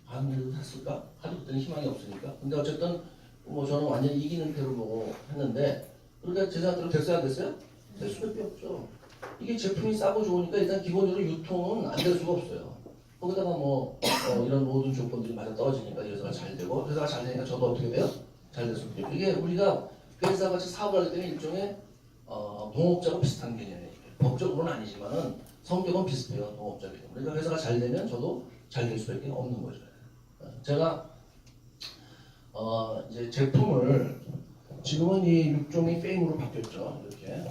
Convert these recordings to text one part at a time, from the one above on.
안 그래도 됐을까? 하도 그때는 희망이 없으니까. 근데 어쨌든 뭐 저는 완전히 이기는 표를 보고 했는데 그러니까 제 생각대로 됐어요 안 됐어요? 될 수밖에 없죠. 이게 제품이 싸고 좋으니까 일단 기본적으로 유통은 안 될 수가 없어요. 거기다가 뭐 이런 모든 조건들이 맞아 떨어지니까 이 회사가 잘 되고 회사가 잘 되니까 저도 어떻게 돼요? 잘 될 수밖에 없죠. 이게 우리가 회사 같이 사업을 하기 때문에 일종의 동업자와 비슷한 개념이에요. 법적으로는 아니지만은 성격은 비슷해요. 동업자 개념. 그러니까 회사가 잘 되면 저도 잘 될 수밖에 없는 거죠. 제가 이제 제품을 지금은 이 6종이 페임으로 바뀌었죠. 이렇게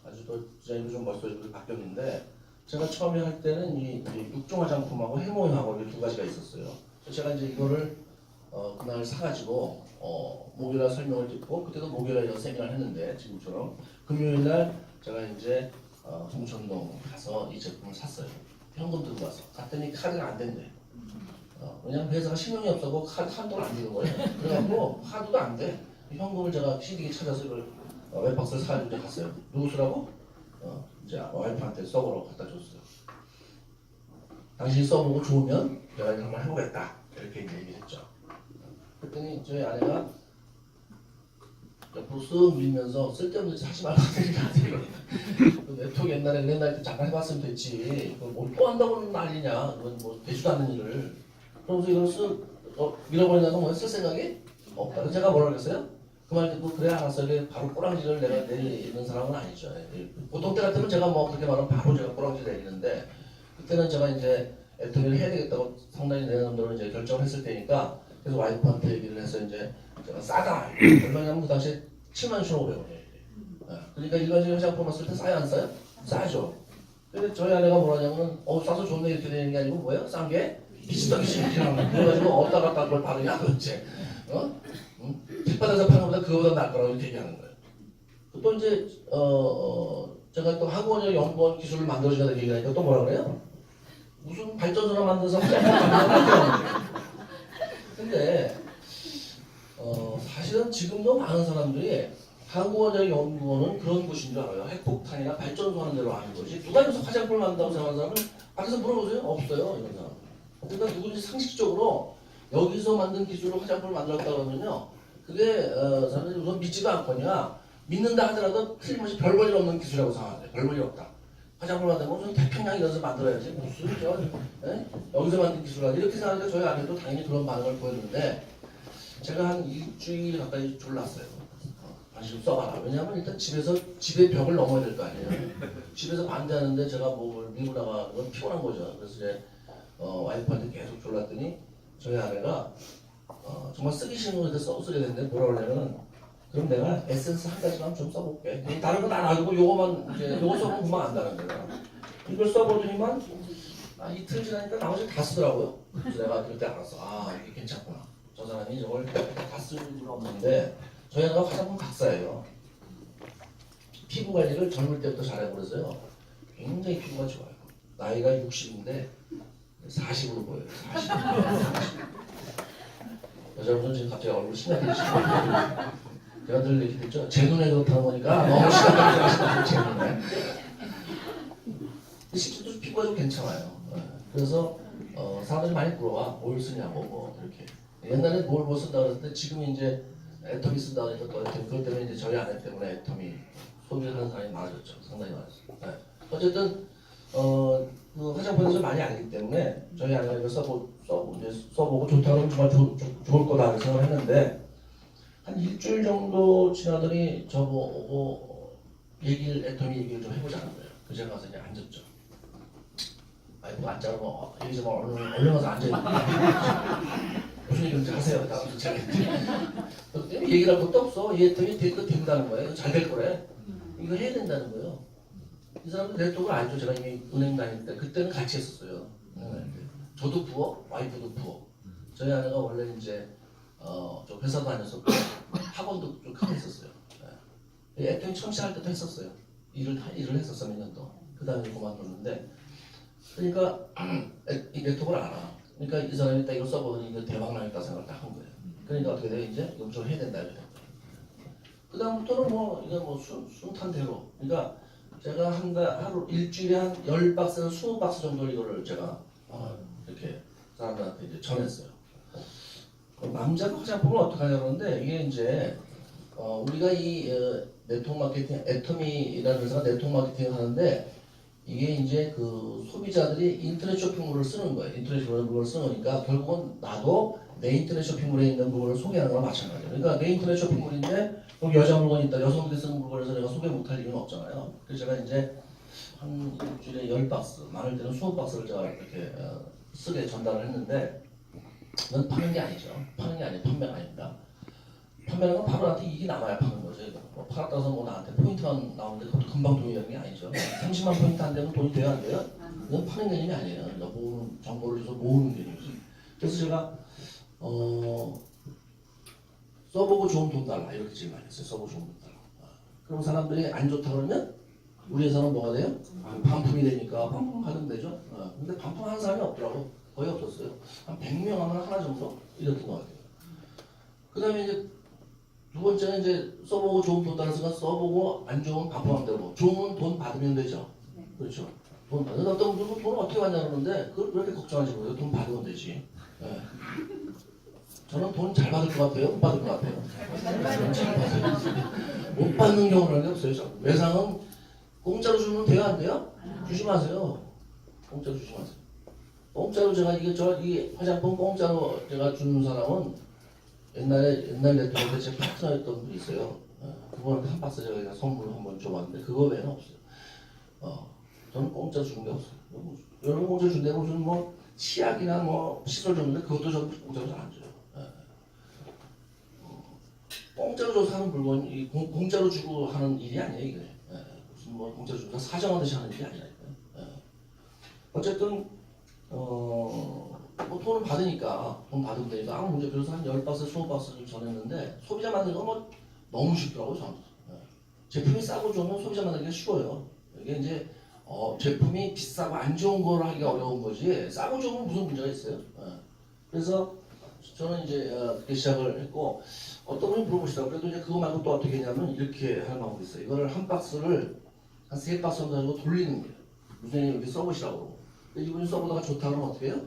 아주 더 디자인도 좀 멋있어지고 바뀌었는데 제가 처음에 할 때는 이 6종 화장품하고 해모임하고 이렇게 두 가지가 있었어요. 그래서 제가 이제 이거를 그날 사가지고 목요일날 설명을 듣고 그때도 목요일날 세미나를 했는데 지금처럼 금요일날 제가 이제 홍천동 가서 이 제품을 샀어요. 현금 들고 와서 갔더니 카드가 안 된대. 왜냐면 회사가 신용이 없어서 카드 한도를 안 주는 거예요. 그래갖고 카드도 안 돼. 현금을 제가 CD기 찾아서 이걸 웹박스를 사가지고 이제 갔어요. 누구 쓰라고? 이제 와이프한테 써보라고 갖다 줬어요. 당신이 써보고 좋으면 내가 이거 한번 해보겠다. 이렇게 얘기를 했죠. 그랬더니 저희 아내가 옆으로 쓱 밀면서 쓸데없는 짓 하지 말라고 하더니 네트워크 옛날에 잠깐 해봤으면 됐지. 뭘 또 한다고는 난리냐. 그건 뭐 되지도 않는 일을. 그러면서 이걸 쓱 밀어버리냐고 뭐 쓸 생각이 없다. 그래서 제가 뭐라 그랬어요? 그 말 듣고 그래 알았어. 바로 꼬랑지를 내가 내리는 사람은 아니죠. 보통 때 같으면 제가 뭐 그렇게 말하면 바로 제가 꼬랑지 내리는데 그때는 제가 이제 애터미를 해야 되겠다고 상당히 내 남들은 이제 결정을 했을 때니까 그래서 와이프한테 얘기를 해서 이제 제가 싸다. 얼마냐면 그 당시에 77,500원이에요. 그러니까 일반적인 화장품 왔을 때 싸요 안 싸요? 싸죠. 근데 저희 아내가 뭐라냐면 싸서 좋네 이렇게 되는 게 아니고 뭐예요? 싼 게 비싸게 싫다는 거. 그래가지고 어디다 갖다 그걸 바르냐 도대체. 뒷바닥에서 파는 것보다 그거보다 나을 거라고 이렇게 얘기하는 거예요. 또 이제 제가 또 학원의 연구원 기술을 만들어주자 얘기하니까 또 뭐라 그래요? 무슨 발전소나 만들어서 화장품 만들어야 근데 사실은 지금도 많은 사람들이 한국어적 연구원은 그런 곳인 줄 알아요. 핵폭탄이나 발전소 하는 대로 아는 거지. 누가 여기서 화장품을 만든다고 생각하는 사람은 밖에서 물어보세요. 없어요. 이런 사람. 그러니까 누구든지 상식적으로 여기서 만든 기술로 화장품을 만들었다 그러면요. 그게 사람들이 우선 믿지도 않거냐. 믿는다 하더라도 틀림없이 별 볼일 없는 기술이라고 생각해요. 별 볼일 없다. 화장품 만들면 무슨 태평양 이런 데서 만들어야지. 무슨 여기서 만든 기술이라 이렇게 생각하니까 저희 아내도 당연히 그런 반응을 보였는데 제가 한 일주일 가까이 졸랐어요. 관심 써봐라. 왜냐하면 일단 집의 벽을 넘어야 될 거 아니에요. 집에서 반대하는데 제가 뭘 밀고 나가는 건 피곤한 거죠. 그래서 이제 와이프한테 계속 졸랐더니 저희 아내가 정말 쓰기 싫은 거에 써쓰게 됐는데 뭐라 그러냐면은 그럼 내가 에센스 한 가지만 좀 써볼게. 다른 건 안 하고 요거만 이제 요거 써보면 금방 안다는 거예요. 이걸 써보더니만 이틀 지나니까 나머지 다 쓰더라고요. 그래서 내가 그때 알았어. 이게 괜찮구나. 저 사람이 저걸 다 쓸 일은 없는데 저희 아내가 화장품 박사예요. 피부 관리를 젊을 때부터 잘해버려서요. 굉장히 피부가 좋아요. 나이가 60인데 40으로 보여요. 40. 여자분은 지금 갑자기 얼굴 심각해지시고 제가 늘 얘기했죠. 제 눈에 그렇다는 거니까 너무 심각하게 하시다고 제 눈에. 실제로 피부가 좀 괜찮아요. 그래서 사람들이 많이 물어봐. 뭘 쓰냐고 뭐 이렇게. 옛날에 뭘 쓴다 그랬는데 지금 이제 애터미 쓴다 그러니까 또 그것 때문에 이제 저희 아내 때문에 애터미 소비를 하는 사람이 많아졌죠. 상당히 많았어요. 어쨌든 그 화장품에서 많이 알기 때문에 저희 아내가 이거 써보고 좋다 그러면 정말 좋을 거다 생각을 했는데 한 일주일 정도 지나더니 저보고 애터미 얘기를 좀 해보자는 거예요. 그 제가 가서 이제 앉았죠. 와이프가 앉자고 뭐 얘기 좀 얼른 가서 앉아있는 무슨 얘기인지 하세요. 다음부터 제가 얘기를 할 것도 없어. 얘 애터미 된다는 거예요. 잘 될 거래. 이거 해야 된다는 거예요. 이 사람은 내 쪽을 알죠. 제가 이미 은행 다닐 때 그때는 같이 했었어요. 저도 부업, 와이프도 부업. 저희 아내가 원래 이제 저 회사 다녔었고 학원도 좀 크게 했었어요. 애통이 처음 시작할 때도 했었어요. 일을 했었어 몇 년 동안. 그 다음에 그만뒀는데 그러니까 이 네트워크를 알아. 그러니까 이 사람이 딱 이거 써보더니 이거 대박 나겠다 생각을 딱 한 거예요. 그러니까 어떻게 돼 이제 이거 좀 해야 된다 이렇게. 그 다음부터는 뭐 이거 뭐 순탄대로. 그러니까 제가 하루 일주일에 한 10박스에서 20박스 정도 이거를 제가 이렇게 사람들한테 이제 전했어요. 남자가 화장품을 어떻게 하냐 그러는데 이게 이제 우리가 이 네트워크 마케팅 애터미라는 회사가 네트워크 마케팅을 하는데 이게 이제 그 소비자들이 인터넷 쇼핑몰을 쓰는 거예요. 인터넷 쇼핑몰을 쓰는 거니까 결국은 나도 내 인터넷 쇼핑몰에 있는 물건을 소개하는 거랑 마찬가지예요. 그러니까 내 인터넷 쇼핑몰인데 거기 여자 물건이 있다. 여성들이 쓰는 물건에서 내가 소개 못할 이유는 없잖아요. 그래서 제가 이제 한 일주일에 10박스, 많을 때는 20박스를 제가 이렇게 쓰게 전달을 했는데 그건 파는 게 아니죠. 파는 게 아니에요. 판매가 아닙니다. 판매는 건 바로 나한테 이익이 남아야 파는 거죠. 뭐 팔았다 해서 뭐 나한테 포인트가 나오는데 그것도 금방 돈이 되는 게 아니죠. 30만 포인트 안 되면 돈이 돼야 안 돼요? 이건 파는 개념이 아니에요. 모으는, 정보를 줘서 모으는 개념이지. 그래서 제가 써보고 좋은 돈 달라 이렇게 제일 많이 했어요. 써보고 좋은 돈 달라. 그럼 사람들이 안 좋다 그러면 우리 회사는 뭐가 돼요? 반품이 되니까 반품 받으면 되죠. 근데 반품하는 사람이 없더라고. 거의 없었어요. 한 100명 하면 하나 정도 이랬던 것 같아요. 그 다음에 이제 두 번째는 이제 써보고 좋은 돈 달았으니까 써보고 안 좋으면 반품하면 되고 좋으면 돈 받으면 되죠. 그렇죠. 돈 받으면 어떤 분은 돈을 어떻게 받냐 그러는데 그걸 왜 이렇게 걱정하지 마세요. 돈 받으면 되지. 네. 저는 돈 잘 받을 것 같아요? 못 받을 것 같아요? 잘 받아요. 못 받는 경우는 없어요. 외상은 공짜로 주면 돼요? 안 돼요? 주지 마세요. 공짜로 주지 마세요. 공짜로 제가 이 화장품 공짜로 제가 주는 사람은 옛날 네트워크에 제 파트너였던 분이 있어요. 그분한테 한 박스 제가 선물로 한번 줘봤는데 그거 외에는 없어요. 저는 공짜로 주는 게 없어요. 여러분 공짜로 준다고 무슨 뭐 치약이나 뭐 시술 줬는데 그것도 저는 공짜로 잘 안 줘요. 공짜로 줘서 하는 물건, 공짜로 주고 하는 일이 아니에요 이게. 무슨 뭐 공짜로 주고 사정하듯이 하는 일이 아니라니까요. 어쨌든 뭐 돈을 받으니까 돈 받으면 되니까 아무 문제. 그래서 한 10박스, 20박스를 전했는데 소비자 만드는 건 뭐 너무 쉽더라고요 저는. 제품이 싸고 좋으면 소비자 만들기가 쉬워요. 이게 이제 제품이 비싸고 안 좋은 걸 하기가 어려운 거지 싸고 좋으면 무슨 문제가 있어요. 그래서 저는 이제 그렇게 시작을 했고 어떤 분이 물어보시더라고요. 그래도 이제 그거 말고 또 어떻게 했냐면 이렇게 하는 방법이 있어요. 이거를 한 박스를 한 3박스 정도 가지고 돌리는 거예요. 무슨 이렇게 써보시라고. 이분이 써보다가 좋다 그러면 어떻게 해요?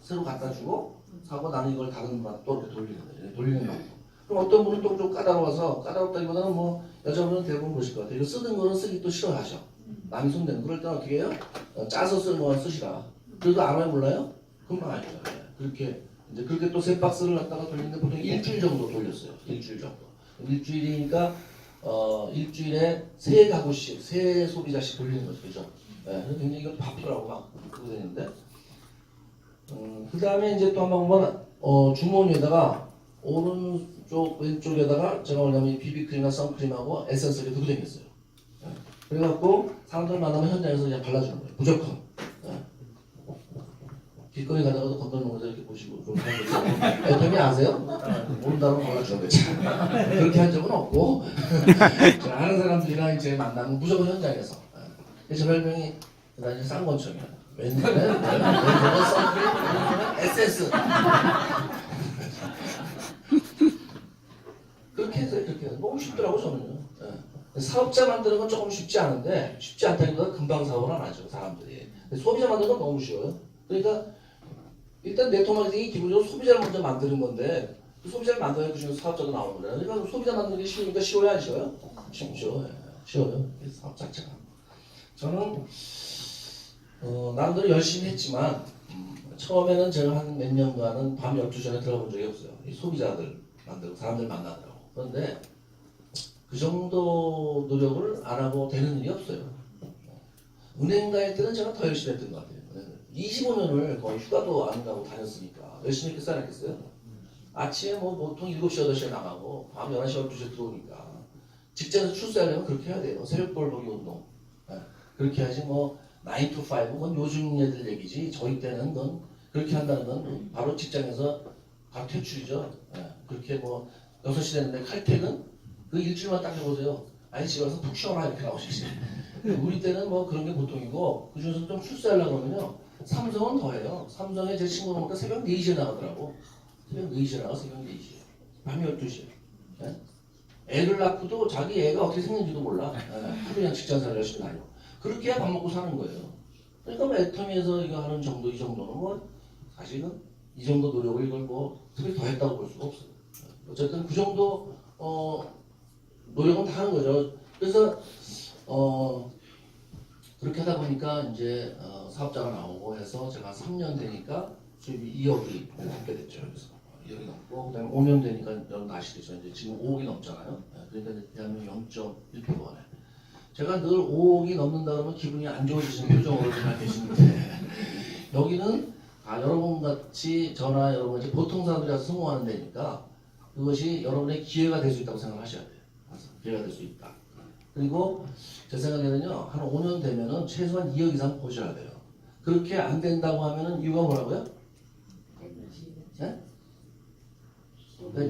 새로 갖다 주고 사고 나는 이걸 다른 분 또 이렇게 돌리는 거예요. 돌리는 방법. 그럼 어떤 분은 또 좀 까다로워서 까다롭다기보다는 뭐 여자분은 대부분 그러실 것 같아요. 이거 쓰는 거는 쓰기 또 싫어하셔. 남이 손대는 그럴 때는 어떻게 해요? 짜서 쓰는 거만 쓰시라. 그래도 알아요 몰라요? 금방 알죠. 그렇게 이제 그렇게 또 3박스를 갖다가 돌리는데 보통 일주일 정도 돌렸어요. 일주일 정도. 일주일이니까 일주일에 3가구씩, 3소비자씩 돌리는 거죠. 그죠? 그래서 굉장히 이거 바쁘더라고 막 그러고 되는데. 그 다음에 이제 또 한 방법은 주머니에다가 오른쪽 왼쪽에다가 제가 원하면 비비크림이나 선크림하고 에센스를 두고 다녔어요. 그래갖고 사람들 만나면 현장에서 그냥 발라주는 거예요. 무조건. 길거리 가다가도 건너는 거죠. 이렇게 보시고 좀 애터미 아세요? 모른다면 몰라주는 거죠. 그렇게 한 적은 없고 아는 사람들이랑 이제 만나면 무조건 현장에서. 제 별명이 이제 쌍권총이에요. 왼손은 선크림, 오른손은 에센스. 그렇게 해서 이렇게 너무 쉽더라고 저는요. 사업자 만드는 건 조금 쉽지 않은데 쉽지 않다기보다 금방 사업을 안 하죠 사람들이. 소비자 만드는 건 너무 쉬워요. 그러니까 일단 네트워크 마케팅이 기본적으로 소비자를 먼저 만드는 건데 그 소비자를 만들어야 그중에서 사업자도 나오는 거예요. 그러니까 소비자 만드는 게 쉬우니까 쉬워야 안 쉬워요? 쉽죠. 쉬워요. 사업 자체가. 저는 나름대로 열심히 했지만 처음에는 제가 한 몇 년간은 밤 12시 전에 들어본 적이 없어요. 이 소비자들 만들고 사람들 만나더라고. 그런데 그 정도 노력을 안 하고 되는 일이 없어요. 은행 다닐 때는 제가 더 열심히 했던 것 같아요. 25년을 거의 휴가도 안 가고 다녔으니까 열심히 했겠어요? 안 했겠어요? 아침에 뭐 보통 7시, 8시에 나가고 밤 11시, 12시에 들어오니까 직장에서 출세하려면 그렇게 해야 돼요. 새벽 벌보기 운동. 그렇게 하지 뭐 9 to 5, 그건 요즘 애들 얘기지. 저희 때는 그건 그렇게 한다는 건 바로 직장에서 바로 퇴출이죠. 그렇게 뭐 6시 됐는데 칼퇴근? 그 일주일만 딱 해보세요. 아니 집에 가서 푹 쉬어라 이렇게 나오시지. 우리 때는 뭐 그런 게 보통이고 그중에서 좀 출세하려고 하면요. 삼성은 더해요. 삼성에 제 친구는 보니까 새벽 4시에 나가더라고. 새벽 4시에 나가 새벽 4시에. 밤 12시에. 애를 낳고도 자기 애가 어떻게 생긴지도 몰라. 하루 그냥 직장생활 열심히 다니고. 그렇게 해야 밥 먹고 사는 거예요. 그러니까 뭐 애터미에서 이거 하는 정도, 이 정도는 뭐 사실은 이 정도 노력을 이걸 뭐 특별히 더 했다고 볼 수가 없어요. 어쨌든 그 정도 노력은 다 하는 거죠. 그래서 그렇게 하다 보니까 이제 사업자가 나오고 해서 제가 3년 되니까 수입이 2억이 넘게 됐죠. 그래서 2억이 넘고 그다음에 5년 되니까 여러분 아시겠죠. 이제 지금 5억이 넘잖아요. 그러니까 대한민국 0.1%네. 제가 늘 5억이 넘는다 그러면 기분이 안 좋아지시는 표정으로 그냥 계시는데 여기는 여러분 같이 저나 여러분 같이 보통 사람들이 와서 성공하는 데니까 그것이 여러분의 기회가 될 수 있다고 생각하셔야 돼요. 기회가 될 수 있다. 그리고 제 생각에는요, 한 5년 되면은 최소한 2억 이상 보셔야 돼요. 그렇게 안 된다고 하면은 이유가 뭐라고요? 네?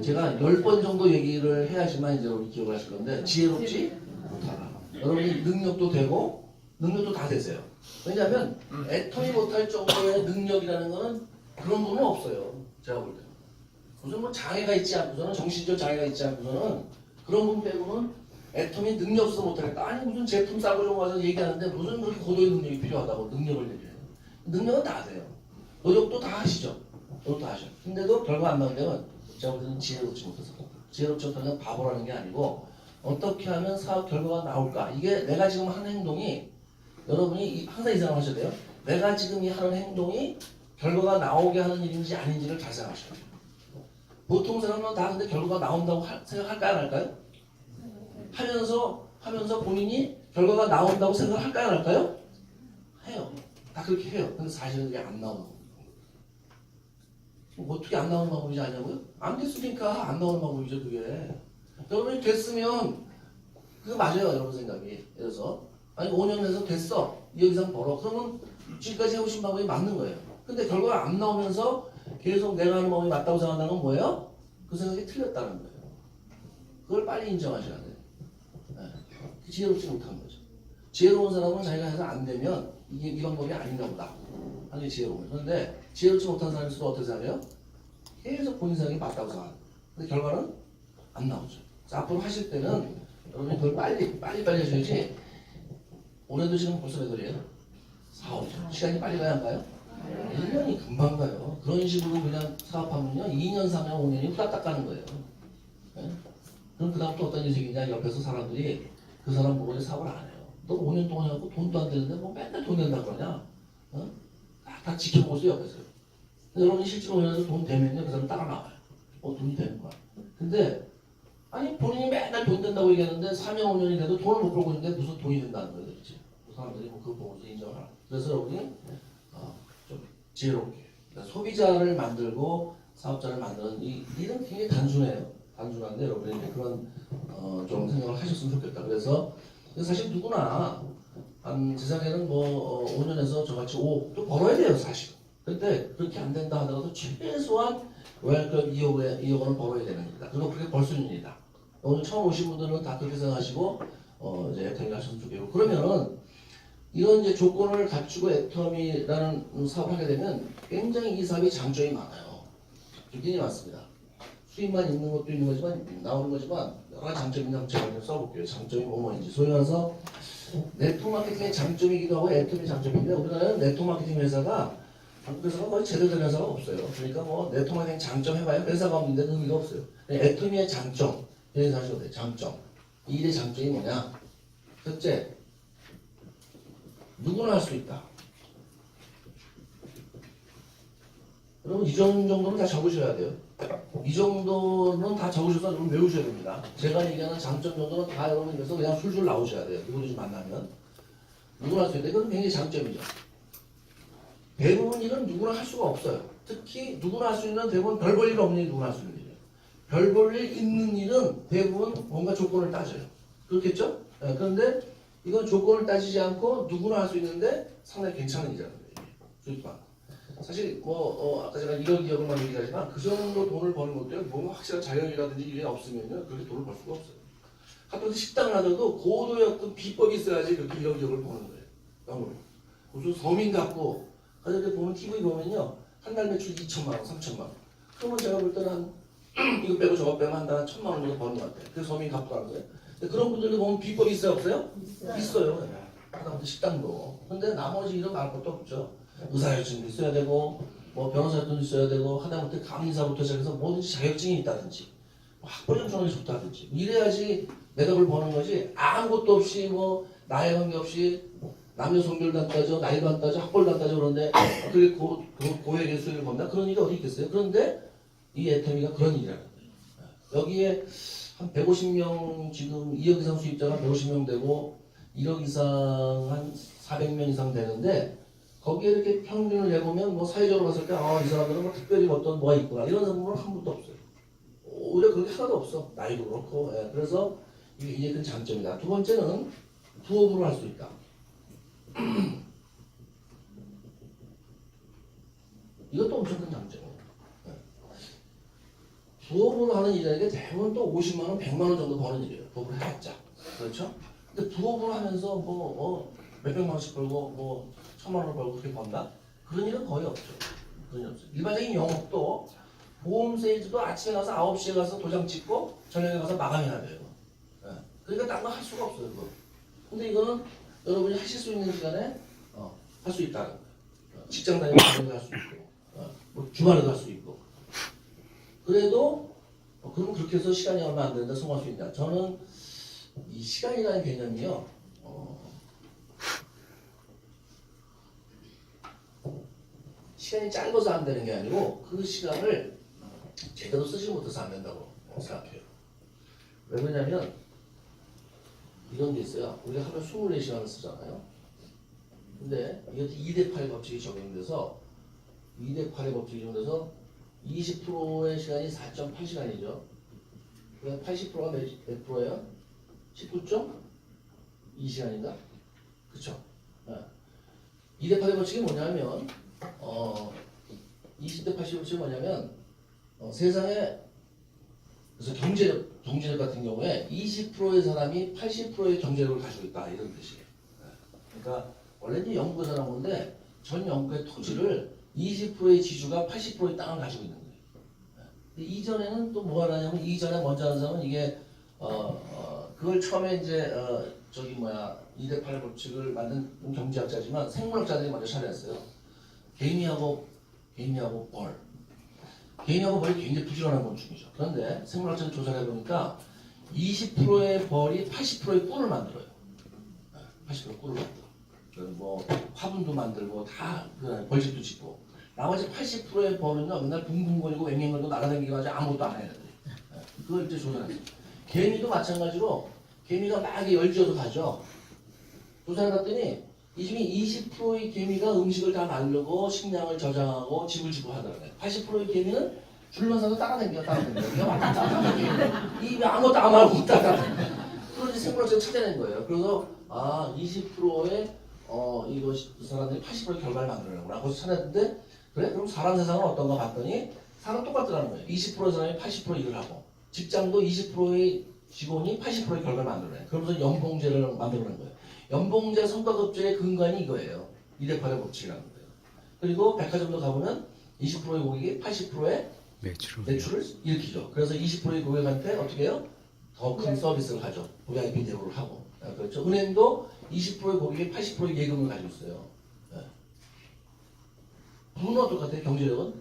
제가 10번 정도 얘기를 해야지만 이제 여러분이 기억을 하실 건데, 지혜롭지 못하다. 여러분이 능력도 되고, 능력도 다 되세요. 왜냐하면, 애통이 못할 정도의 능력이라는 거는 그런 분은 없어요. 제가 볼 때. 무슨 뭐 장애가 있지 않고서는, 정신적 장애가 있지 않고서는, 그런 분 빼고는 애통이 능력 없어서 못하겠다. 아니 무슨 제품 싸고 좀 와서 얘기하는데 무슨 그렇게 고도의 능력이 필요하다고 능력을 얘기해요. 능력은 다 돼요. 노력도 다 하시죠. 노력도 하셔. 근데도 결과 안 나오면 제가 볼 때는 지혜롭지 못해서. 지혜롭지 못하는 건 바보라는 게 아니고 어떻게 하면 사업 결과가 나올까. 이게 내가 지금 하는 행동이 여러분이 항상 이 생각 하셔야 돼요. 내가 지금 이 하는 행동이 결과가 나오게 하는 일인지 아닌지를 잘 생각하셔야 돼요. 보통 사람은 다 근데 결과가 나온다고 생각할까요? 안 할까요? 하면서 본인이 결과가 나온다고 생각할까요? 안 할까요? 해요. 다 그렇게 해요. 근데 사실은 그게 안 나오는 거예요. 어떻게 안 나오는 방법이지 아냐고요? 안 됐으니까 안 나오는 방법이죠, 그게. 여러분이 됐으면 그거 맞아요, 여러분 생각이. 그래서 아니 5년 내서 됐어. 2억 이상 벌어. 그러면 지금까지 해오신 방법이 맞는 거예요. 근데 결과가 안 나오면서 계속 내가 하는 방법이 맞다고 생각하는 건 뭐예요? 그 생각이 틀렸다는 거예요. 그걸 빨리 인정하셔야 돼요. 네. 지혜롭지 못한 거죠. 지혜로운 사람은 자기가 해서 안 되면 이게 이 방법이 아닌가 보다 하는 게 지혜로운 거예요. 그런데 지혜롭지 못한 사람일수록 어떻게 생각해요? 계속 본인 생각이 맞다고 생각해요. 근데 결과는 안 나오죠. 그래서 앞으로 하실 때는 여러분이 그걸 빨리 하셔야지. 올해도 지금 벌써 몇 월이에요? 4월이죠. 시간이 빨리 가야 안 가요? 1년이 금방 가요. 그런 식으로 그냥 사업하면요 2년, 3년, 5년이 후다닥 가는 거예요. 네? 그럼 그 다음부터 어떤 일이 생기냐. 옆에서 사람들이 그 사람 보고 이제 사업을 안 해요. 너 5년 동안 해갖고 돈도 안 되는데 뭐 맨날 돈 낸다 그러냐. 다 지켜보고 있어요 옆에서. 근데 여러분이 실제로 5년에서 돈 되면요 그 사람 따라 나와요. 돈이 되는 거야. 근데 아니 본인이 맨날 돈 된다고 얘기하는데 4년, 5년이 돼도 돈을 못 벌고 있는데 무슨 돈이 된다는 거예요. 그렇지? 사람들이 뭐 그거 보고서 인정을 하라. 그래서 여러분이 좀 지혜롭게 그러니까 소비자를 만들고 사업자를 만드는 이 일은 굉장히 단순해요. 단순한데 여러분이 그런 좀 생각을 하셨으면 좋겠다. 그래서 사실 누구나 한 세상에는 뭐 5년에서 저같이 5억도 벌어야 돼요 사실. 근데 그렇게 안 된다 하더라도 최소한 월급 2억은 벌어야 되는 겁니다. 그리고 그렇게 벌 수 있는 일이다. 오늘 처음 오신 분들은 다 그렇게 생각하시고 이제 애터미 하셨으면 좋겠고 그러면은 이런 이제 조건을 갖추고 애터미라는 사업을 하게 되면 굉장히 이 사업의 장점이 많아요. 굉장히 많습니다. 수입만 있는 것도 있는 거지만 나오는 거지만 여러 가지 장점이 있는 제가 좀 써볼게요. 장점이 뭐뭐인지 소위 말해서 네트워크 마케팅의 장점이기도 하고 애터미 장점인데 우리나라는 네트워크 마케팅 회사가 한국 회사가 거의 제대로 된 회사가 없어요. 그러니까 뭐 네트워크 마케팅 장점 해봐야 회사가 없는데 의미가 없어요. 애터미의 장점 이렇게 하셔도 돼요. 장점 이 일의 장점이 뭐냐? 첫째 누구나 할 수 있다. 여러분 이 정도는 다 적으셔야 돼요. 이 정도는 다 적으셔서 여러분 외우셔야 됩니다. 제가 얘기하는 장점 정도는 다 여러분 그래서 그냥 술술 나오셔야 돼요. 누구를 좀 만나면 누구나 할 수 있다. 이건 굉장히 장점이죠. 대부분 일은 누구나 할 수가 없어요. 특히 누구나 할 수 있는 대부분 별 볼 일 없는 일 누구나 할 수 있는 일이에요. 별 볼 일 있는 일은 대부분 뭔가 조건을 따져요. 그렇겠죠? 네, 그런데 이건 조건을 따지지 않고 누구나 할 수 있는데 상당히 괜찮은 일이라는 거예요. 수익방. 사실 뭐 아까 제가 1억 2억만 얘기하지만 그 정도 돈을 버는 것도요. 뭔가 확실한 자격이라든지 일이 없으면요 그렇게 돈을 벌 수가 없어요. 하여튼 식당을 하더라도 고도의 어떤 비법이 있어야지 그렇게 1억 2억을 버는 거예요. 영어로. 무슨 서민 같고 가족들 보면 TV 보면요 한 달 매출 2천만 원, 3천만 원. 그러면 제가 볼 때는 한 이거 빼고 저거 빼면 한 달에 1,000만 원 정도 버는 것 같아요. 그래서 서민 갖고 가는 거예요. 근데 그런 분들도 보면 비법이 있어요, 없어요? 있어요. 하다못해 식당도. 근데 나머지 일은 말 것도 없죠. 의사협진도 있어야 되고, 뭐 변호사도 있어야 되고 하다못해 감사부터 시작해서 뭐든지 자격증이 있다든지 학벌 점수하는 게 좋다든지 이래야지 매덕을 버는 거지. 아무것도 없이 뭐 나이 관계 없이 남녀 성별도 안 따져, 나이도 안 따져, 학벌도 안 따져 그런데 그게 고액의 수익을 번다? 그런 일이 어디 있겠어요? 그런데 이 애터미가 그런 일이라는 거예요. 여기에 한 150명 지금 2억 이상 수입자가 150명 되고 1억 이상 한 400명 이상 되는데 거기에 이렇게 평균을 내보면 뭐 사회적으로 봤을 때 이 사람들은 뭐 특별히 어떤 뭐가 있구나 이런 사람은 한 분도 없어요. 오히려 그렇게 하나도 없어. 나이도 그렇고. 예. 그래서 이게 큰 장점이다. 두 번째는 부업으로 할 수 있다. 이것도 엄청 큰 장점이에요. 예. 부업으로 하는 일이라는 게 대부분 또 50만 원, 100만 원 정도 버는 일이에요. 부업을 해봤자. 그렇죠? 근데 부업으로 하면서 몇백만 원씩 벌고 뭐 1000만 원을 벌고 그렇게 번다? 그런 일은 거의 없죠. 그런 일 없어요. 일반적인 영업도 보험 세일즈도 아침에 가서 9시에 가서 도장 찍고 저녁에 가서 마감해야 돼요. 예. 그러니까 딴 거 할 수가 없어요. 그거. 근데 이거는 여러분이 하실 수 있는 시간에 할 수 있다는 거예요. 직장 다니면서 할 수 있고 뭐 주말에도 할 수 있고 그래도 그럼 그렇게 해서 시간이 얼마 안 되는데 성공할 수 있냐. 저는 이 시간이라는 개념이요. 시간이 짧아서 안 되는 게 아니고 그 시간을 제대로 쓰지 못해서 안 된다고 생각해요. 왜 그러냐면 이런 게 있어요. 우리가 하루에 24시간을 쓰잖아요. 근데 이것도 2대8 법칙이 적용돼서 2대8의 법칙이 적용돼서 20%의 시간이 4.8시간이죠. 그러니까 80%가 몇 프로예요? 19.2시간인가? 그쵸? 2대8의 법칙이 뭐냐면 20대 80의 법칙이 뭐냐면 세상에 그래서 경제력 같은 경우에 20%의 사람이 80%의 경제력을 가지고 있다 이런 뜻이에요. 그러니까 원래 이제 영국에서 나온 건데 전 영국의 토지를 20%의 지주가 80%의 땅을 가지고 있는 거예요. 근데 이전에는 또 뭐가 나냐면 이전에 먼저 하는 사람은 이게 그걸 처음에 이제 2대8 법칙을 만든 경제학자지만 생물학자들이 먼저 찾아냈어요. 개미하고 벌. 개미하고 벌이 굉장히 부지런한 곤충이죠. 그런데 생물학자들 조사를 해보니까 20%의 벌이 80%의 꿀을 만들어요. 80% 꿀을 만들어. 뭐 화분도 만들고 다 벌집도 짓고 나머지 80%의 벌은요 맨날 붕붕거리고 맹맹거리고 날아다니기만 하지 아무것도 안 해요. 그걸 이제 조사했어요. 개미도 마찬가지로 개미가 막 열지어서 가죠. 조사해봤더니 이중에 20%의 개미가 음식을 다 만들고 식량을 저장하고 집을 짓고 하더라고요. 80%의 개미는 줄만 서서 따라다녀. 입에 아무것도 안 하고 따라다녀. 그걸 이제 생물학자가 찾아낸 거예요. 그래서 20%의 이 사람들이 80%의 결과를 만들어내구나. 그래서 찾았는데 그래? 그럼 사람 세상은 어떤가 봤더니 사람 똑같더라는 거예요. 20%의 사람이 80% 일을 하고 직장도 20%의 직원이 80%의 결과를 만들어내. 그러면서 연봉제를 만들어낸 거예요. 연봉제 성과급제의 근간이 이거예요. 2대8의 법칙이라는 거예요. 그리고 백화점도 가보면 20%의 고객이 80%의 매출을 일으키죠. 그래서 20%의 고객한테 어떻게 해요? 더 큰 서비스를 하죠. VIP 대우를 하고. 그렇죠. 은행도 20%의 고객이 80%의 예금을 가지고 있어요. 부는 똑같아요. 경제력은.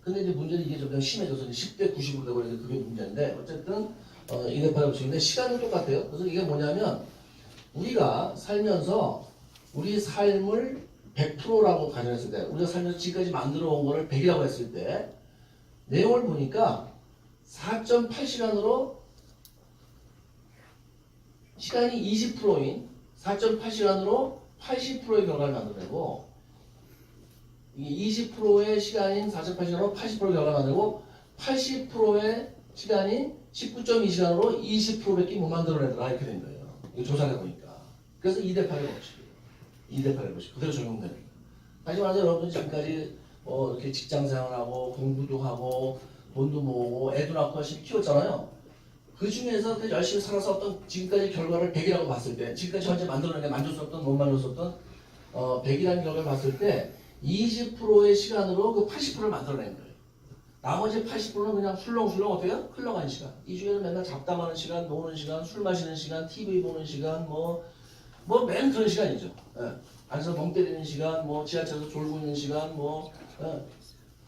근데 이제 문제는 이게 좀 심해져서 10대 90으로 되고 있는데 그게 문제인데 어쨌든 2대8의 법칙인데 시간은 똑같아요. 그래서 이게 뭐냐면 우리가 살면서 우리 삶을 100%라고 가정했을 때 우리가 살면서 지금까지 만들어 온 거를 100이라고 했을 때 내용을 보니까 4.8시간으로 시간이 20%인 4.8시간으로 80%의 결과를 만들어내고 이게 20%의 시간인 4.8시간으로 80%의 결과를 만들고 80%의 시간인 19.2시간으로 20%밖에 못 만들어내더라 이렇게 된 거예요. 이거 조사를 해보니까. 그래서 2대8의 법칙이에요. 2대8의 법칙. 그대로 적용되는 거예요. 다시 말해서 여러분들 지금까지 이렇게 직장 생활하고 공부도 하고 돈도 모으고 애도 낳고 열심히 키웠잖아요. 그 중에서 열심히 살아서 어떤 지금까지 결과를 100이라고 봤을 때 지금까지 현재 만들어낸 게 만족스럽던 못 만족스럽던 100이라는 결과를 봤을 때 20%의 시간으로 그 80%를 만들어낸 거예요. 나머지 80%는 그냥 술렁술렁 어떻게 해요? 흘러가는 시간. 이 중에는 맨날 잡담하는 시간, 노는 시간, 술 마시는 시간, TV 보는 시간, 맨 그런 시간이죠. 앉아서 멍 때리는 시간, 지하철에서 졸고 있는 시간,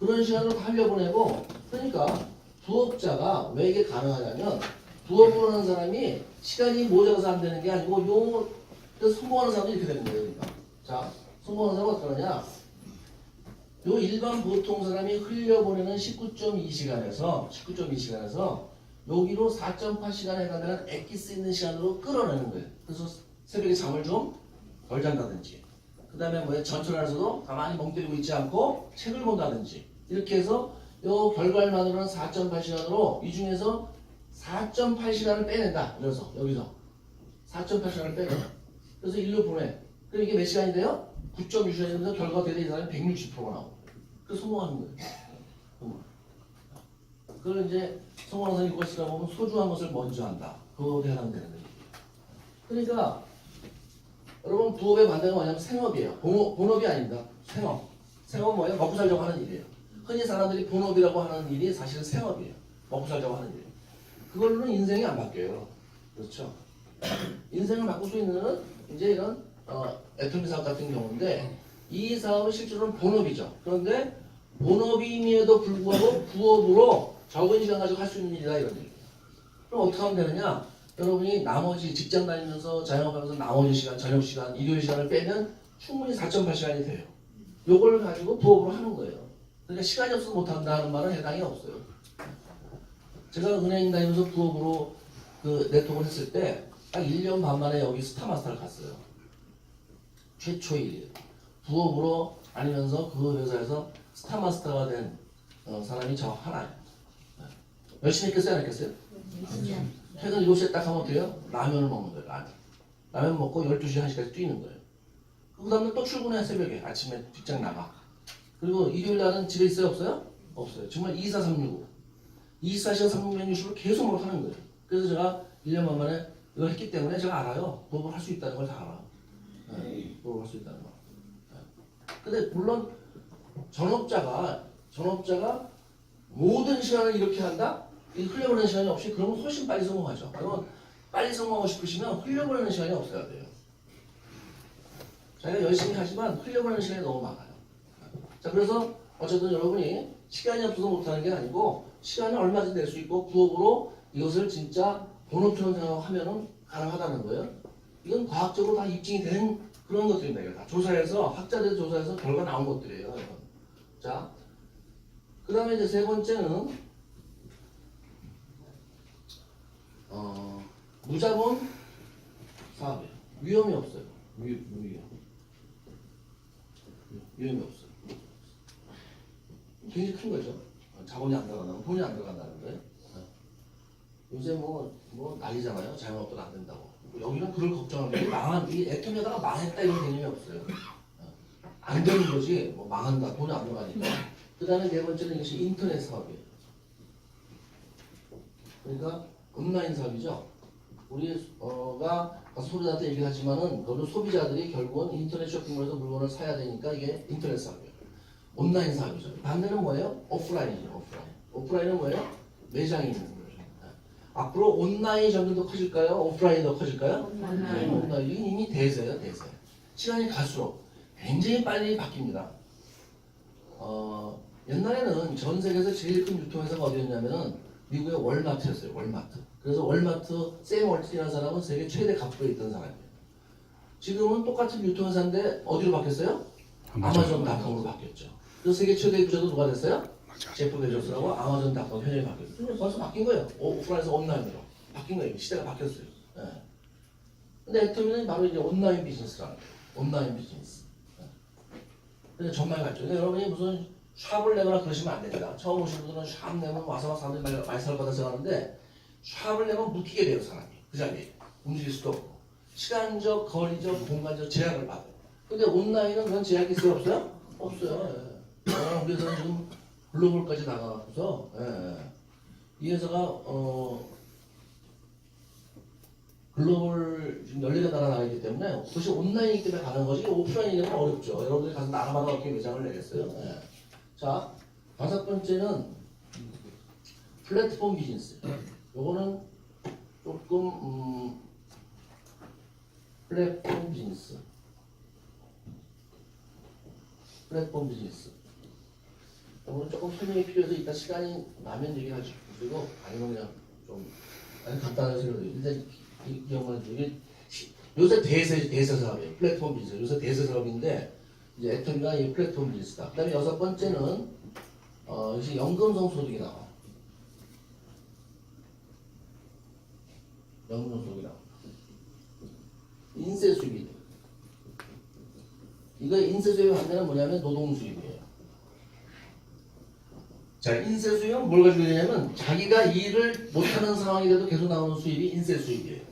그런 시간으로 다 흘려보내고 그러니까 부업자가 왜 이게 가능하냐면 부업을 하는 사람이 시간이 모자라서 안 되는 게 아니고 성공하는 사람도 이렇게 되는 거예요. 그러니까. 자, 성공하는 사람은 어떻게 하느냐? 요 일반 보통 사람이 흘려보내는 19.2시간에서 여기로 4.8시간에 해당되는 엑기스 있는 시간으로 끌어내는 거예요. 그래서 새벽에 잠을 좀 덜 잔다든지 그 다음에 뭐 전철안에서도 가만히 멍 때리고 있지 않고 책을 본다든지 이렇게 해서 요 결과만으로는 4.8시간으로 이 중에서 4.8시간을 빼낸다. 그래서 여기서 4.8시간을 빼낸다. 그래서 일로 보내. 그럼 이게 몇 시간이 돼요? 9.6시간이면서 결과가 되는 이 사람이 160%가 나오고 그래서 성공하는 거예요. 그걸 이제 성공하는 사람이 이걸 쓰다 보면 소중한 것을 먼저 한다. 그거에 해당되는 거예요. 그러니까 여러분 부업의 반대가 뭐냐면 생업이에요. 본업이 아닙니다. 생업. 생업은 뭐예요? 먹고 살자고 하는 일이에요. 흔히 사람들이 본업이라고 하는 일이 사실은 생업이에요. 먹고 살자고 하는 일. 그걸로는 인생이 안 바뀌어요. 그렇죠? 인생을 바꿀 수 있는 거는 이제 이런 애터미 사업 같은 경우인데 이 사업은 실제로는 본업이죠. 그런데 본업임에도 불구하고 부업으로 적은 시간 가지고 할 수 있는 일이다 이런 얘기예요. 그럼 어떻게 하면 되느냐? 여러분이 나머지 직장 다니면서 자영업하면서 나머지 시간, 저녁 시간, 일요일 시간을 빼면 충분히 4.8시간이 돼요. 요걸 가지고 부업으로 하는 거예요. 그러니까 시간이 없어서 못한다는 말은 해당이 없어요. 제가 은행 다니면서 부업으로 그 네트워크를 했을 때 딱 1년 반 만에 여기 스타마스터를 갔어요. 최초의 일이에요. 부업으로 다니면서 그 회사에서 스타마스터가 된 사람이 저 하나예요. 열심히 했겠어요? 안 했겠어요? 퇴근 7시에 딱 하면 어때요? 라면을 먹는 거예요. 라면 먹고 12시, 1시까지 뛰는 거예요. 그 다음날 또 출근해 새벽에. 아침에 직장 나가. 그리고 일요일 날은 집에 있어요? 없어요? 없어요. 정말 24, 365시간 360을 계속 뭘 하는 거예요. 그래서 제가 1년 만에 이걸 했기 때문에 제가 알아요. 부업을 할 수 있다는 걸 다 알아요. 네, 부업을 할 수 있다는 거. 네. 근데 물론 전업자가 모든 시간을 이렇게 한다? 이 흘려보내는 시간이 없이 그러면 훨씬 빨리 성공하죠. 그러면 빨리 성공하고 싶으시면 흘려보내는 시간이 없어야 돼요. 자기가 열심히 하지만 흘려보내는 시간이 너무 많아요. 자, 그래서 어쨌든 여러분이 시간이 없어서 못하는 게 아니고 시간을 얼마든지 낼 수 있고 부업으로 이것을 진짜 본업처럼 생각하면은 가능하다는 거예요. 이건 과학적으로 다 입증이 되는 그런 것들입니다. 이거 다 조사해서 학자들 조사해서 결과 나온 것들이에요. 이건. 자, 그 다음에 이제 세 번째는 무자본 사업이에요. 위험이 없어요. 위험이 없어요. 굉장히 큰 거죠. 자본이 안 들어간다면 돈이 안 들어간다는 거예요. 요새 뭐 난리잖아요. 자영업도 안 된다고. 여기는 그걸 걱정하는 게 이 애터미하다가 망했다 이런 개념이 없어요. 안 되는 거지. 뭐 망한다. 돈이 안 들어가니까. 그 다음에 네 번째는 이것이 인터넷 사업이에요. 그러니까 온라인 사업이죠. 우리가 소비자한테 얘기를 하지만은 그것도 소비자들이 결국은 인터넷 쇼핑몰에서 물건을 사야 되니까 이게 인터넷 사업이에요. 온라인 사업이죠. 반대는 뭐예요? 오프라인이죠. 오프라인은 뭐예요? 매장이 있는 거예요. 앞으로 온라인이 점점 더 커질까요? 오프라인이 더 커질까요? 온라인이 이미 대세예요, 대세. 시간이 갈수록 굉장히 빨리 바뀝니다. 옛날에는 전 세계에서 제일 큰 유통회사가 어디였냐면은 미국의 월마트였어요, 월마트. 그래서 월마트, 샘 월튼이라는 사람은 세계 최대 갑부에 있던 사람이에요. 지금은 똑같은 유통회사인데 어디로 바뀌었어요? 아마존닷컴으로 바뀌었죠. 그래서 세계 최대 부자도 누가 됐어요? 제프 베조스라고 아마존닷컴 현역이 바뀌었어요. 벌써 바뀐 거예요. 오프라인에서 온라인으로 바뀐 거예요. 시대가 바뀌었어요. 예. 근데 애터미는 바로 이제 온라인 비즈니스라는 거예요. 온라인 비즈니스. 예. 근데 정말 갔죠. 근데 여러분이 무슨 샵을 내거나 그러시면 안 됩니다. 처음 오신 분들은 샵 내면 와서 막 사람들이 많이 살 거다 생각하는데 샵을 내면 묶이게 돼요, 사람이. 그 자리에. 움직일 수도 없고. 시간적, 거리적, 공간적 제약을 받아요. 근데 온라인은 그런 제약이 있어요, 없어요? 없어요. 예. 그래서 지금 글로벌까지 나가서 이 회사가 글로벌 지금 14개 나라 나가기 때문에 그것이 온라인이기 때문에 가는 거지 오프라인이면 어렵죠. 여러분들이 가서 나라마다 어떻게 매장을 내겠어요? 예. 자, 5번째는 플랫폼 비즈니스. 요거는 조금 플랫폼 비즈니스. 오늘 조금 설명이 필요해서 이따 시간이 나면 얘기하죠. 그리고 아니면 그냥 좀 간단하게 설명드려요. 일단 기억만 이게 요새 대세 사업이에요. 플랫폼 비즈니스. 요새 대세 사업인데 이제 애터미가 이 플랫폼 비즈니스다. 그다음에 여섯 번째는 이제 연금성 소득이 나와. 연금성 소득이 나와. 인세 수입이 돼. 이거 인세 수입의 반대는 뭐냐면 노동 수입이에요. 자, 인세 수입은 뭘 가지고 있냐면 자기가 일을 못하는 상황이 돼도 계속 나오는 수입이 인세 수입이에요.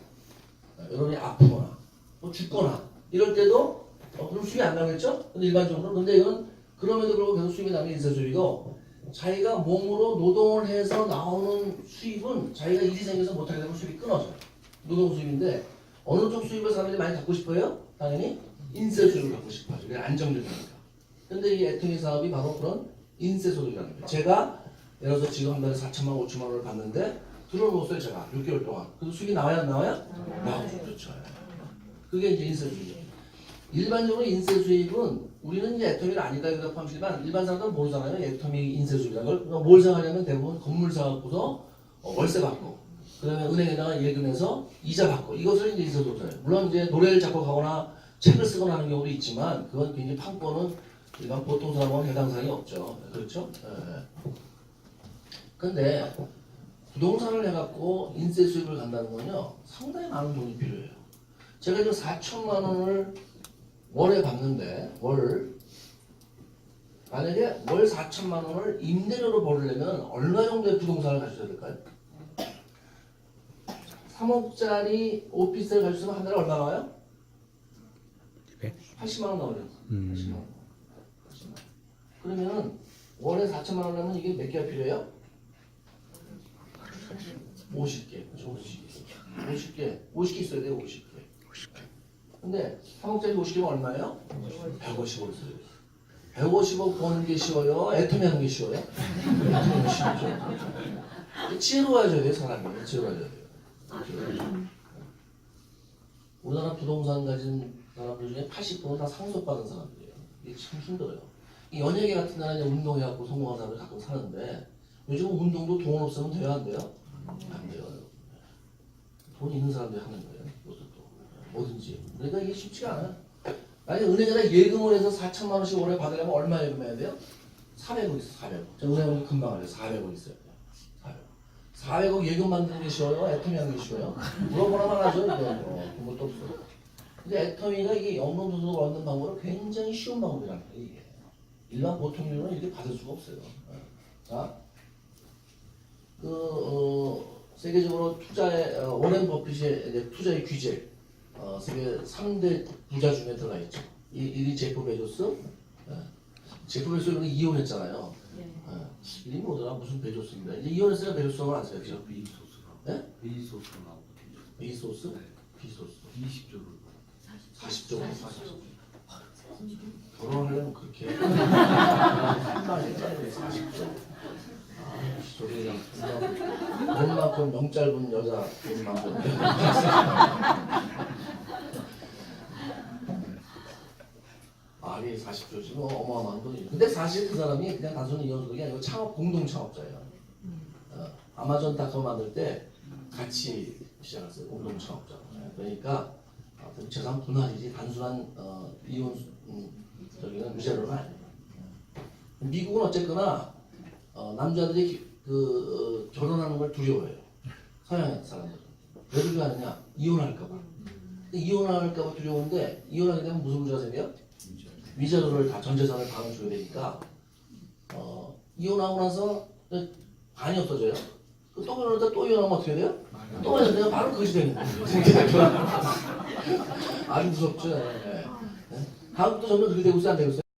여러분이 아프거나 또 죽거나 이럴 때도 그럼 수입이 안 나오겠죠? 근데 일반적으로 근데 이건 그럼에도 불구하고 계속 수입이 나오는 게 인세 수입이고 자기가 몸으로 노동을 해서 나오는 수입은 자기가 일이 생겨서 못하게 되면 수입이 끊어져요. 노동 수입인데 어느 쪽 수입을 사람들이 많이 갖고 싶어요? 당연히 인세 수입을 갖고 싶어요. 그게 안정적이니까. 근데 이 애터미 사업이 바로 그런 인세 소득이라는 거예요. 제가 예를 들어서 지금 한 달에 4천만 5천만 원을 받는데 들어놓았어요. 제가 6개월 동안. 그래서 수익이 나와야 안 나와요? 나오죠. 그렇죠. 그게 이제 인세 수입이에요. 일반적으로 인세 수입은 우리는 이제 애터미를 아니다 이렇게 포함시지만 일반 사람들은 모르잖아요. 애터미 인세 수입이라는 걸. 뭘 생각하냐면 대부분 건물 사갖고서 월세 받고 그다음에 은행에다가 예금해서 이자 받고 이것을 이제 인세 소득이에요. 물론 이제 노래를 작곡하거나 책을 쓰거나 하는 경우도 있지만 그건 굉장히 판권은 일반 보통 사람은 해당 사항이 없죠. 그렇죠? 예. 근데 부동산을 해갖고 인세 수입을 간다는 건요 상당히 많은 돈이 필요해요. 제가 지금 4천만 원을 월에 받는데 만약에 월 4천만 원을 임대료로 벌려면 얼마 정도의 부동산을 가져야 될까요? 3억짜리 오피스를 가지고 한 달에 얼마 나와요? 80만 원 나오죠. 80만 원. 그러면 월에 4천만 원 하면 이게 몇 개가 필요해요? 50개. 50개 있어야 돼요. 50개. 근데 3억짜리 50개면 얼마예요? 150억 있어요. 150억 버는 게 쉬워요? 애터미 하는 게 쉬워요? 애터미 쉽죠. 지혜로워져야 돼요. 사람이. 지혜로워져야 돼요. 우리나라 부동산 가진 사람들 중에 80%는 다 상속받은 사람들이에요. 이게 참 힘들어요. 이 연예계 같은 나라는 운동해갖고 성공한 사람들 가끔 사는데 요즘은 운동도 돈 없으면 돼요? 안 돼요? 안 돼요. 돈 있는 사람들이 하는 거예요. 이것도 뭐든지. 그러니까 이게 쉽지가 않아요. 만약에 은행에다 예금을 해서 4천만 원씩 월에 받으려면 얼마 예금해야 돼요? 400억 있어요. 400억. 저 은행은 금방 알아요. 400억 있어요. 400억 예금 만드는 게 쉬워요? 애터미 하는 게 쉬워요? 물어보나만 하죠. 이거 그런 것도 없어요. 근데 애터미가 이게 연금 소득을 얻는 방법은 굉장히 쉬운 방법이라는 거예요. 이게. 일반 보통률은 이렇게 받을 수가 없어요. 자, 세계적으로 투자의 워렌 버핏의 투자의 규제, 세계 3대 부자 중에 들어가 있죠. 1위 제프 베조스, 제프 베조스는 이혼했잖아요. 이름이 뭐더라? 무슨 베조스입니다. 이제 이혼했으니까 베조스는 아세요? 비소스라고. 네? 비소스로 나오거든요. 비소스? 네. 비소스. 20조를. 40조. 결혼하려면 그렇게. 한마디가 40조. 저기 돈만큼 명 짧은 여자 돈만큼. 말이 40조지 뭐 어마어마한 돈이죠. 근데 사실 그 사람이 그냥 단순히 이혼소득이 아니고 공동 창업자예요. 아마존닷컴 만들 때 같이 시작했어요. 공동 창업자. 그러니까 재산 분할이지 단순한 이혼 저기는 유죄로는 아니에요. 미국은 어쨌거나 남자들이 결혼하는 걸 두려워해요. 서양 사람들은. 왜 두려워하느냐? 이혼할까봐. 이혼할까봐 두려운데 이혼하게 되면 무슨 문제가 생겨요? 위자료를 다 전 재산을 반을 줘야 되니까 이혼하고 나서 반이 없어져요. 또 결혼할 때 또 이혼하면 어떻게 돼요? 또 이혼하면 바로 그것이 되는 거예요. 아주 무섭죠. 네. 다음부터 점점 그렇게 되고 있어요? 안 되고 있어요?